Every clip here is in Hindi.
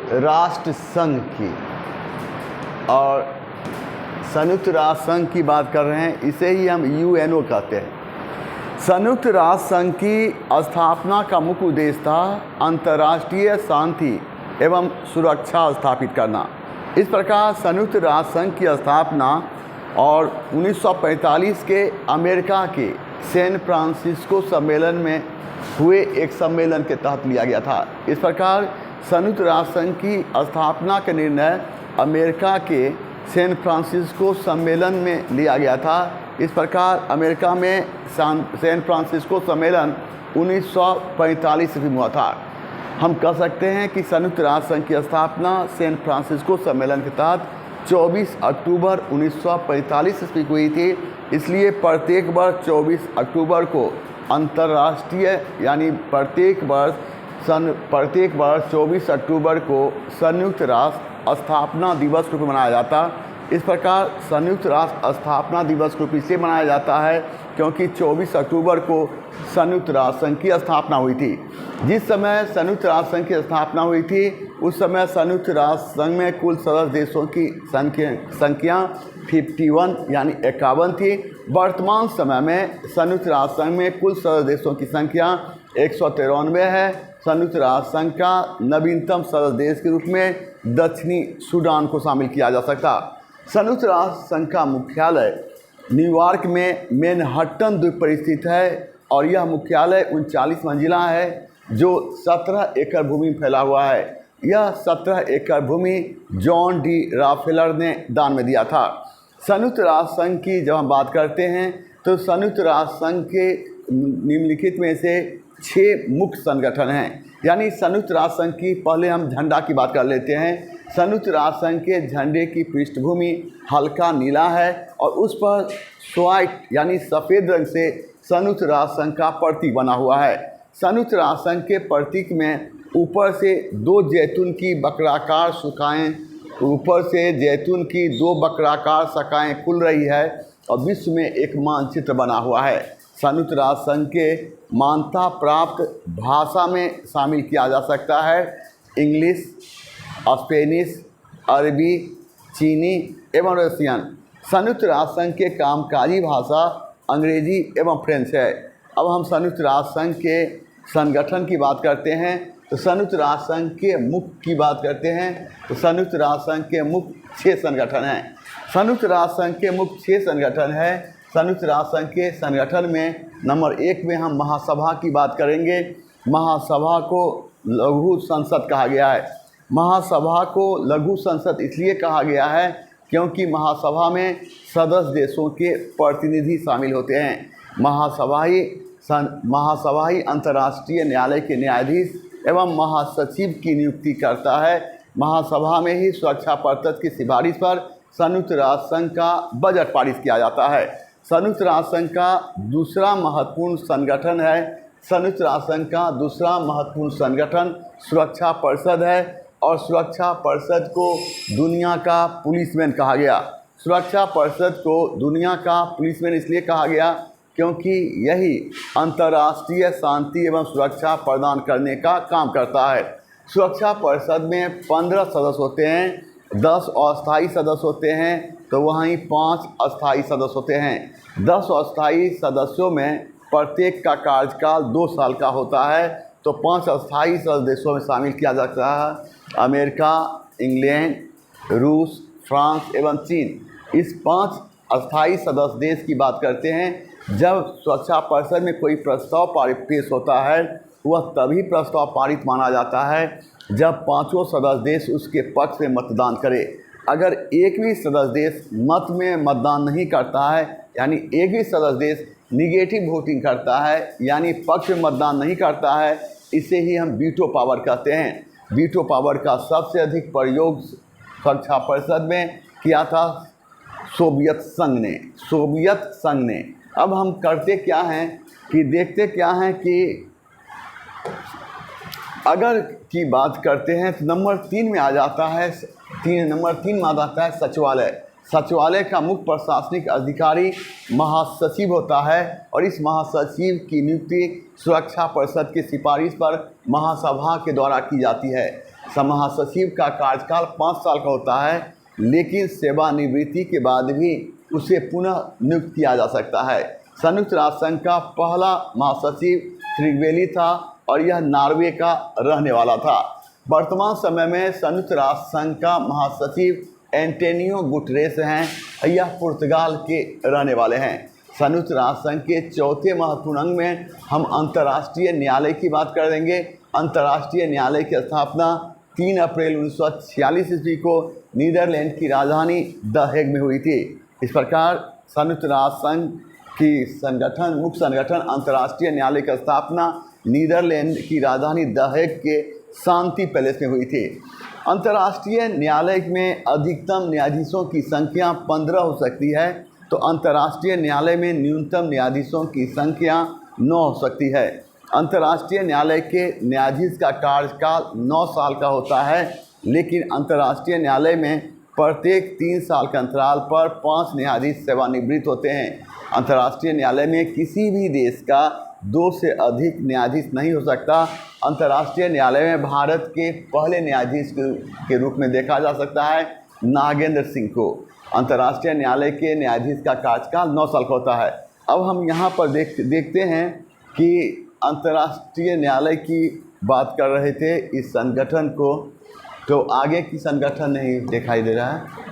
राष्ट्र संघ की और संयुक्त राष्ट्र संघ की बात कर रहे हैं, इसे ही हम यूएनओ कहते हैं। संयुक्त राष्ट्र संघ की स्थापना का मुख्य उद्देश्य था अंतर्राष्ट्रीय शांति एवं सुरक्षा स्थापित करना। इस प्रकार संयुक्त राष्ट्र संघ की स्थापना और 1945 के अमेरिका के सैन फ्रांसिस्को सम्मेलन में हुए एक सम्मेलन के तहत लिया गया था। इस प्रकार संयुक्त राष्ट्र संघ की स्थापना का निर्णय अमेरिका के सैन फ्रांसिस्को सम्मेलन में लिया गया था। इस प्रकार अमेरिका में सैन फ्रांसिस्को सम्मेलन 1945 में हुआ था। हम कह सकते हैं कि संयुक्त राष्ट्र संघ की स्थापना सैन फ्रांसिस्को सम्मेलन के तहत 24 अक्टूबर 1945 ईस्वी को हुई थी। इसलिए प्रत्येक वर्ष 24 अक्टूबर को अंतर्राष्ट्रीय यानी प्रत्येक वर्ष 24 अक्टूबर को संयुक्त राष्ट्र स्थापना दिवस के रूप में मनाया जाता। इस प्रकार संयुक्त राष्ट्र स्थापना दिवस को इसलिए मनाया जाता है क्योंकि 24 अक्टूबर को संयुक्त राष्ट्र संघ की स्थापना हुई थी। जिस समय संयुक्त राष्ट्र संघ की स्थापना हुई थी उस समय संयुक्त राष्ट्र संघ में कुल सदस्य देशों की संख्या 51 यानी 51 थी। वर्तमान समय में संयुक्त राष्ट्र संघ में कुल सदस्य देशों की संख्या 193 है। संयुक्त राष्ट्र संघ का नवीनतम सदस्य देश के रूप में दक्षिणी सूडान को शामिल किया जा सकता। संयुक्त राष्ट्र संघ का मुख्यालय न्यूयॉर्क में मैनहट्टन द्वीप पर स्थित है और यह मुख्यालय 39 मंजिला है जो 17 एकड़ भूमि में फैला हुआ है। यह 17 एकड़ भूमि जॉन डी रॉकफेलर ने दान में दिया था। संयुक्त राष्ट्र संघ की जब हम बात करते हैं तो संयुक्त राष्ट्र संघ के निम्नलिखित में से 6 मुख्य संगठन हैं। यानी संयुक्त राष्ट्र संघ की पहले हम झंडा की बात कर लेते हैं। संयुक्त राष्ट्र संघ के झंडे की पृष्ठभूमि हल्का नीला है और उस पर व्हाइट यानी सफ़ेद रंग से संयुक्त राष्ट्र संघ का प्रतीक बना हुआ है। संयुक्त राष्ट्र संघ के प्रतीक में ऊपर से 2 जैतून की बक्राकार शाखाएं खुल रही है और विश्व में एक मानचित्र बना हुआ है। संयुक्त राष्ट्र संघ के मान्यता प्राप्त भाषा में शामिल किया जा सकता है इंग्लिश, स्पेनिश, अरबी, चीनी एवं रशियन। संयुक्त राष्ट्र संघ के कामकाजी भाषा अंग्रेजी एवं फ्रेंच है। अब हम संयुक्त राष्ट्र संघ के संगठन की बात करते हैं तो संयुक्त राष्ट्र संघ के मुख्य की बात करते हैं तो संयुक्त राष्ट्र संघ के मुख्य 6 संगठन हैं। संयुक्त राष्ट्र संघ के मुख्य 6 संगठन हैं। संयुक्त राष्ट्र संघ के संगठन में नंबर 1 में हम महासभा की बात करेंगे। महासभा को लघु संसद कहा गया है। महासभा को लघु संसद इसलिए कहा गया है क्योंकि महासभा में सदस्य देशों के प्रतिनिधि शामिल होते हैं। महासभा ही अंतर्राष्ट्रीय न्यायालय के न्यायाधीश एवं महासचिव की नियुक्ति करता है। महासभा में ही सुरक्षा परिषद की सिफारिश पर संयुक्त राष्ट्र संघ का बजट पारित किया जाता है। संयुक्त राष्ट्र संघ का दूसरा महत्वपूर्ण संगठन है। संयुक्त राष्ट्र संघ का दूसरा महत्वपूर्ण संगठन सुरक्षा परिषद है और सुरक्षा परिषद को दुनिया का पुलिसमैन कहा गया। सुरक्षा परिषद को दुनिया का पुलिसमैन इसलिए कहा गया क्योंकि यही अंतर्राष्ट्रीय शांति एवं सुरक्षा प्रदान करने का काम करता है। सुरक्षा परिषद में 15 सदस्य होते हैं। 10 अस्थायी सदस्य होते हैं तो वहीं 5 अस्थायी सदस्य होते हैं। 10 अस्थायी सदस्यों में प्रत्येक का कार्यकाल 2 साल का होता है तो 5 अस्थायी सदस्य देशों में शामिल किया जा सकता है अमेरिका, इंग्लैंड, रूस, फ्रांस एवं चीन। इस 5 अस्थायी सदस्य देश की बात करते हैं। जब सुरक्षा परिषद में कोई प्रस्ताव पेश होता है वह तभी प्रस्ताव पारित माना जाता है जब 5 सदस्य देश उसके पक्ष में मतदान करे। अगर एक भी सदस्य देश मत में मतदान नहीं करता है यानी एक भी सदस्य देश निगेटिव वोटिंग करता है यानी पक्ष में मतदान नहीं करता है, इसे ही हम वीटो पावर कहते हैं। वीटो पावर का सबसे अधिक प्रयोग सुरक्षा परिषद में किया था सोवियत संघ ने। अब हम करते क्या हैं कि देखते क्या हैं कि अगर की बात करते हैं तो नंबर 3 में आ जाता है नंबर 3 में आ जाता है सचिवालय। सचिवालय का मुख्य प्रशासनिक अधिकारी महासचिव होता है और इस महासचिव की नियुक्ति सुरक्षा परिषद की सिफारिश पर महासभा के द्वारा की जाती है। महासचिव का कार्यकाल 5 साल का होता है, लेकिन सेवानिवृत्ति के बाद भी उसे पुनः नियुक्त किया जा सकता है। संयुक्त राष्ट्र संघ का पहला महासचिव थ्रिगवेली था और यह नॉर्वे का रहने वाला था। वर्तमान समय में संयुक्त राष्ट्र संघ का महासचिव एंटोनियो गुटेरेस हैं। यह पुर्तगाल के रहने वाले हैं। संयुक्त राष्ट्र संघ के चौथे महत्वपूर्ण अंग में हम अंतर्राष्ट्रीय न्यायालय की बात कर देंगे। अंतर्राष्ट्रीय न्यायालय की स्थापना 3 अप्रैल 1946 ईस्वी को नीदरलैंड की राजधानी द हेग में हुई थी। इस प्रकार संयुक्त राष्ट्र संघ की मुख्य संगठन अंतर्राष्ट्रीय न्यायालय की स्थापना नीदरलैंड की राजधानी द हेग के शांति पैलेस में हुई थी। अंतर्राष्ट्रीय न्यायालय में अधिकतम न्यायाधीशों की संख्या 15 हो सकती है, तो अंतर्राष्ट्रीय न्यायालय में न्यूनतम न्यायाधीशों की संख्या 9 हो सकती है। अंतर्राष्ट्रीय न्यायालय के न्यायाधीश का कार्यकाल 9 साल का होता है, लेकिन अंतर्राष्ट्रीय न्यायालय में प्रत्येक 3 साल के अंतराल पर 5 न्यायाधीश सेवानिवृत्त होते हैं। अंतर्राष्ट्रीय न्यायालय में किसी भी देश का 2 से अधिक न्यायाधीश नहीं हो सकता। अंतर्राष्ट्रीय न्यायालय में भारत के पहले न्यायाधीश के रूप में देखा जा सकता है नागेंद्र सिंह को। अंतर्राष्ट्रीय न्यायालय के न्यायाधीश का कार्यकाल 9 साल का होता है। अब हम यहाँ पर देखते हैं कि अंतर्राष्ट्रीय न्यायालय की बात कर रहे थे इस संगठन को, तो आगे की संगठन नहीं दिखाई दे रहा है।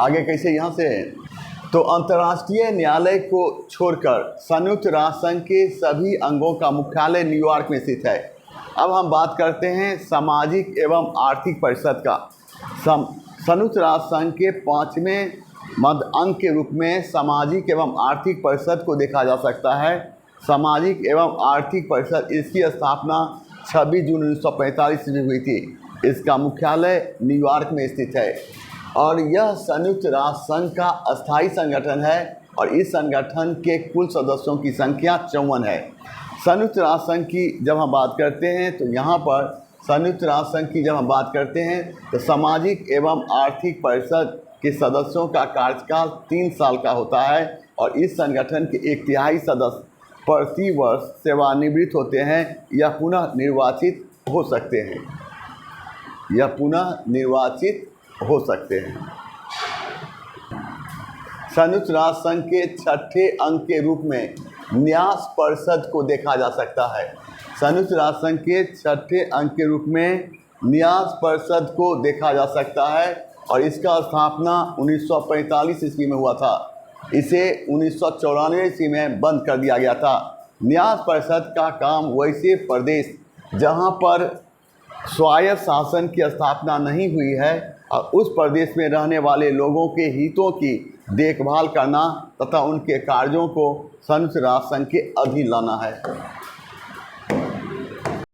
आगे कैसे यहाँ से, तो अंतर्राष्ट्रीय न्यायालय को छोड़कर संयुक्त राष्ट्र संघ के सभी अंगों का मुख्यालय न्यूयॉर्क में स्थित है। अब हम बात करते हैं सामाजिक एवं आर्थिक परिषद का। संयुक्त राष्ट्र संघ के 5वें मध्य अंग के रूप में सामाजिक एवं आर्थिक परिषद को देखा जा सकता है। सामाजिक एवं आर्थिक परिषद, इसकी स्थापना 26 जून 1945 में हुई थी। इसका मुख्यालय न्यूयॉर्क में स्थित है और यह संयुक्त राष्ट्र संघ का अस्थायी संगठन है और इस संगठन के कुल सदस्यों की संख्या 54 है। संयुक्त राष्ट्र संघ की जब हम बात करते हैं तो यहाँ पर संयुक्त राष्ट्र संघ की जब हम बात करते हैं तो सामाजिक एवं आर्थिक परिषद के सदस्यों का कार्यकाल 3 साल का होता है और इस संगठन के 1/3 सदस्य प्रति वर्ष सेवानिवृत्त होते हैं या पुनः निर्वाचित हो सकते हैं हो सकते हैं। संयुक्त राष्ट्र संघ के 6ठे अंग के रूप में न्यास परिषद को देखा जा सकता है। संयुक्त राष्ट्र संघ के 6ठे अंग के रूप में न्यास परिषद को देखा जा सकता है और इसका स्थापना 1945 ईस्वी में हुआ था। इसे 1994 ईस्वी में बंद कर दिया गया था। न्यास परिषद का काम वैसे प्रदेश जहां पर स्वायत्त शासन की स्थापना नहीं हुई है और उस प्रदेश में रहने वाले लोगों के हितों की देखभाल करना तथा उनके कार्यों को संयुक्त राष्ट्र संघ के अधीन लाना है।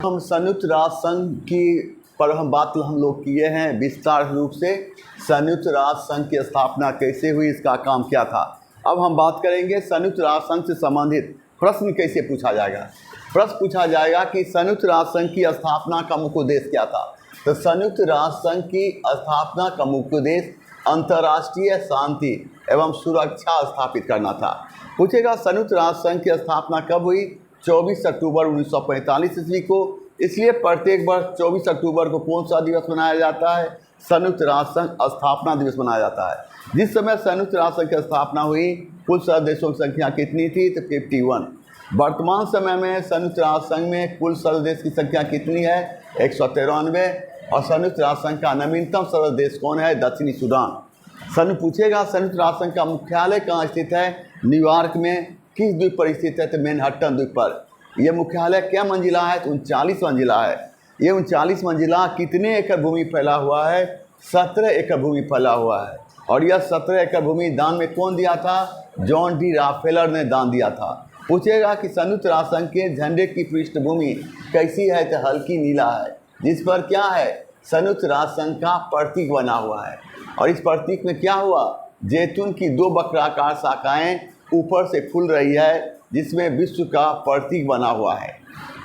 हम संयुक्त राष्ट्र संघ की पर हम लोग किए हैं विस्तार रूप से। संयुक्त राष्ट्र संघ की स्थापना कैसे हुई, इसका काम क्या था। अब हम बात करेंगे संयुक्त राष्ट्र संघ से संबंधित प्रश्न कैसे पूछा जाएगा। प्रश्न पूछा जाएगा कि संयुक्त राष्ट्र संघ की स्थापना का मुख्य उद्देश्य क्या था। तो संयुक्त राष्ट्र संघ की स्थापना का मुख्य उद्देश्य अंतर्राष्ट्रीय शांति एवं सुरक्षा स्थापित करना था। पूछेगा संयुक्त राष्ट्र संघ की स्थापना कब हुई, 24 अक्टूबर 1945 ईस्वी को। इसलिए प्रत्येक वर्ष 24 अक्टूबर को कौन सा दिवस मनाया जाता है, संयुक्त राष्ट्र संघ स्थापना दिवस मनाया जाता है। जिस समय संयुक्त राष्ट्र संघ की स्थापना हुई कुल सदस्यों की संख्या कितनी थी, तो 51। वर्तमान समय में संयुक्त राष्ट्र संघ में कुल सदस्य की संख्या कितनी है, 193। और संयुक्त राष्ट्र संघ का नवीनतम सदस्य देश कौन है, दक्षिणी सूडान। पूछेगा संयुक्त राष्ट्र संघ का मुख्यालय कहाँ स्थित है, न्यूयॉर्क में। किस द्वीप पर स्थित है, तो मैनहट्टन द्वीप पर। यह मुख्यालय क्या मंजिला है, तो 39 मंजिला है। ये 39 मंजिला कितने एकड़ भूमि फैला हुआ है, 17 एकड़ भूमि फैला हुआ है। और यह 17 एकड़ भूमि दान में कौन दिया था, जॉन डी रॉकफेलर ने दान दिया था। पूछेगा कि संयुक्त राष्ट्र संघ के झंडे की पृष्ठभूमि कैसी है, तो हल्की नीला है, जिस पर क्या है, संयुक्त राष्ट्र संघ का प्रतीक बना हुआ है। और इस प्रतीक में क्या हुआ, जैतून की 2 वक्राकार शाखाएं ऊपर से खुल रही है, जिसमें विश्व का प्रतीक बना हुआ है।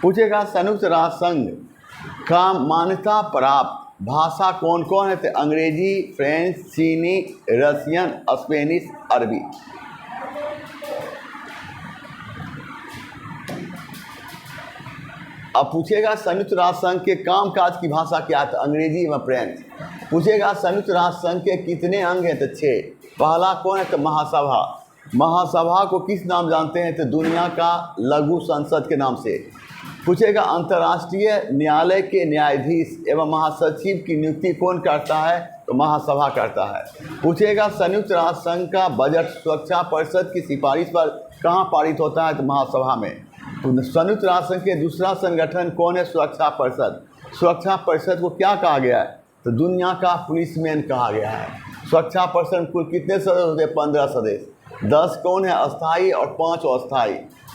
पूछेगा संयुक्त राष्ट्र संघ का मान्यता प्राप्त भाषा कौन कौन है, तो अंग्रेजी, फ्रेंच, चीनी, रशियन, स्पेनिश, अरबी। अब पूछेगा संयुक्त राष्ट्र संघ के कामकाज की भाषा क्या है, तो अंग्रेजी व फ्रेंच। पूछेगा संयुक्त राष्ट्र संघ के कितने अंग हैं, तो 6। पहला कौन है, तो महासभा। महासभा को किस नाम जानते हैं, तो दुनिया का लघु संसद के नाम से। पूछेगा अंतर्राष्ट्रीय न्यायालय के न्यायाधीश एवं महासचिव की नियुक्ति कौन करता है, तो महासभा करता है। पूछेगा संयुक्त राष्ट्र संघ का बजट सुरक्षा परिषद की सिफारिश पर कहाँ पारित होता है, तो महासभा में। तो संयुक्त राष्ट्र संघ के दूसरा संगठन कौन है, सुरक्षा परिषद। सुरक्षा परिषद को क्या कहा गया है, तो दुनिया का पुलिसमैन कहा गया है। सुरक्षा परिषद कुल कितने सदस्य होते हैं, 15 सदस्य। 10 कौन है, अस्थायी, और 5 अस्थायी।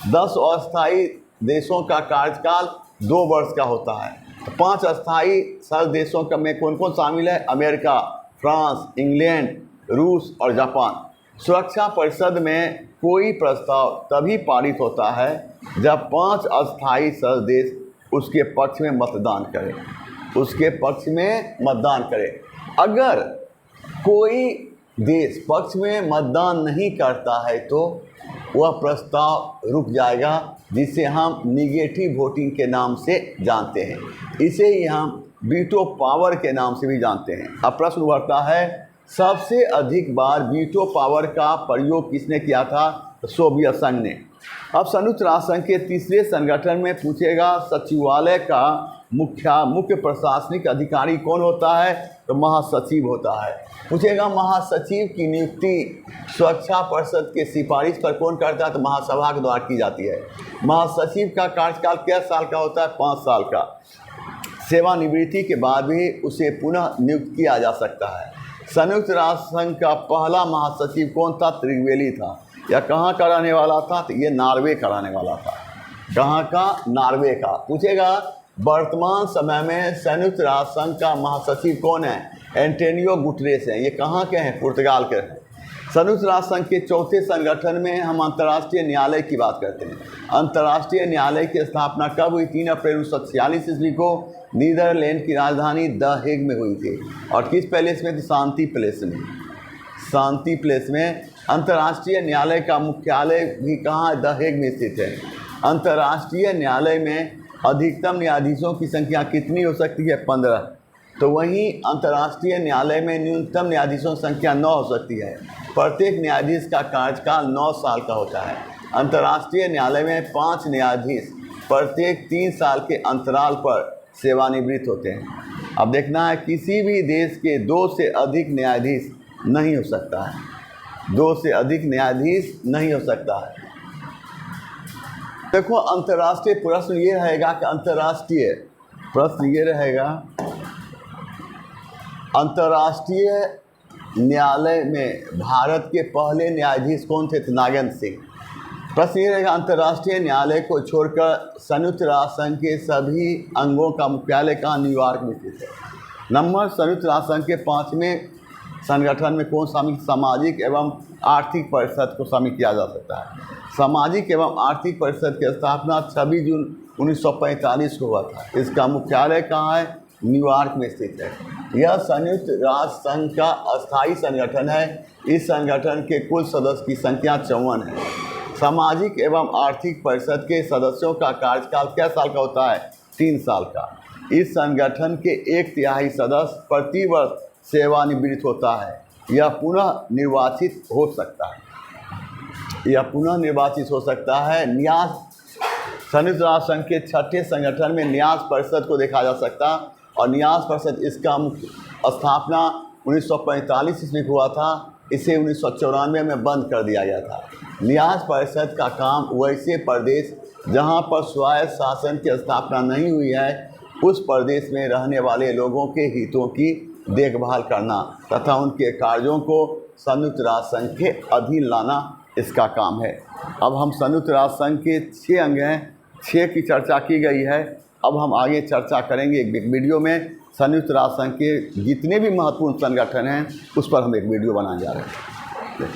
10 अस्थायी देशों का कार्यकाल 2 वर्ष का होता है। 5 अस्थायी सदस्य देशों का में कौन कौन शामिल है, अमेरिका, फ्रांस, इंग्लैंड, रूस और जापान। सुरक्षा परिषद में कोई प्रस्ताव तभी पारित होता है जब 5 अस्थायी सदस्य देश उसके पक्ष में मतदान करें, उसके पक्ष में मतदान करें। अगर कोई देश पक्ष में मतदान नहीं करता है तो वह प्रस्ताव रुक जाएगा, जिसे हम निगेटिव वोटिंग के नाम से जानते हैं। इसे ही हम वीटो पावर के नाम से भी जानते हैं। अब प्रश्न उभरता है, सबसे अधिक बार वीटो पावर का प्रयोग किसने किया था, तो सोवियत संघ ने। अब संयुक्त राष्ट्र संघ के तीसरे संगठन में पूछेगा सचिवालय का मुख्य प्रशासनिक अधिकारी कौन होता है, तो महासचिव होता है। पूछेगा महासचिव की नियुक्ति सुरक्षा परिषद के सिफारिश पर कौन करता है, तो महासभा के द्वारा की जाती है। महासचिव का कार्यकाल क्या साल का होता है, 5 साल का। सेवानिवृत्ति के बाद भी उसे पुनः नियुक्त किया जा सकता है। संयुक्त राष्ट्र संघ का पहला महासचिव कौन था, त्रिवेली था। यह कहाँ का रहने वाला था, तो ये नॉर्वे का रहने वाला था। कहाँ का, नॉर्वे का। पूछेगा वर्तमान समय में संयुक्त राष्ट्र संघ का महासचिव कौन है, एंटोनियो गुटेरेस हैं। ये कहाँ के हैं, पुर्तगाल के हैं। संयुक्त राष्ट्र संघ के चौथे संगठन में हम अंतर्राष्ट्रीय न्यायालय की बात करते हैं। अंतर्राष्ट्रीय न्यायालय की स्थापना कब हुई, 3 अप्रैल 1946 ईस्वी को नीदरलैंड की राजधानी द हेग में हुई थी। और किस पैलेस में थी, शांति पैलेस में। शांति पैलेस में। अंतर्राष्ट्रीय न्यायालय का मुख्यालय भी कहाँ है, द हेग में स्थित है। अंतर्राष्ट्रीय न्यायालय में अधिकतम न्यायाधीशों की संख्या कितनी हो सकती है, 15। तो वहीं अंतर्राष्ट्रीय न्यायालय में न्यूनतम न्यायाधीशों की संख्या 9 हो सकती है। प्रत्येक न्यायाधीश का कार्यकाल 9 साल का होता है। अंतर्राष्ट्रीय न्यायालय में 5 न्यायाधीश प्रत्येक 3 साल के अंतराल पर सेवानिवृत्त होते हैं। अब देखना है, किसी भी देश के 2 से अधिक न्यायाधीश नहीं हो सकता है। 2 से अधिक न्यायाधीश नहीं हो सकता है। देखो अंतर्राष्ट्रीय प्रश्न ये रहेगा कि अंतर्राष्ट्रीय न्यायालय में भारत के पहले न्यायाधीश कौन थे, नागेंद्र सिंह। प्रश्न ये रहेगा अंतर्राष्ट्रीय न्यायालय को छोड़कर संयुक्त राष्ट्र संघ के सभी अंगों का मुख्यालय कहाँ, न्यूयॉर्क में स्थित है। नंबर संयुक्त राष्ट्र संघ के 5वें संगठन में कौन शामिल, सामाजिक एवं आर्थिक परिषद को शामिल किया जा सकता है। सामाजिक एवं आर्थिक परिषद की स्थापना 26 जून 1945 को हुआ था। इसका मुख्यालय कहाँ है, न्यूयॉर्क में स्थित है। यह संयुक्त राष्ट्र संघ का अस्थायी संगठन है। इस संगठन के कुल सदस्य की संख्या 54 है। सामाजिक एवं आर्थिक परिषद के सदस्यों का कार्यकाल क्या साल का होता है, 3 साल का। इस संगठन के 1/3 सदस्य प्रतिवर्ष सेवानिवृत्त होता है। यह पुनः निर्वाचित हो सकता है। न्यास संयुक्त राष्ट्र संघ के 6ठे संगठन में न्यास परिषद को देखा जा सकता, और न्यास परिषद इसका स्थापना 1945 ईस्वी को हुआ था। इसे 1994 में बंद कर दिया गया था। न्यास परिषद का काम वैसे प्रदेश जहां पर स्वायत्त शासन की स्थापना नहीं हुई है, उस प्रदेश में रहने वाले लोगों के हितों की देखभाल करना तथा उनके कार्यों को संयुक्त राष्ट्र संघ के अधीन लाना इसका काम है। अब हम संयुक्त राष्ट्र संघ के 6 अंग हैं, 6 की चर्चा की गई है। अब हम आगे चर्चा करेंगे एक वीडियो में। संयुक्त राष्ट्र संघ के जितने भी महत्वपूर्ण संगठन हैं उस पर हम एक वीडियो बनाने जा रहे हैं।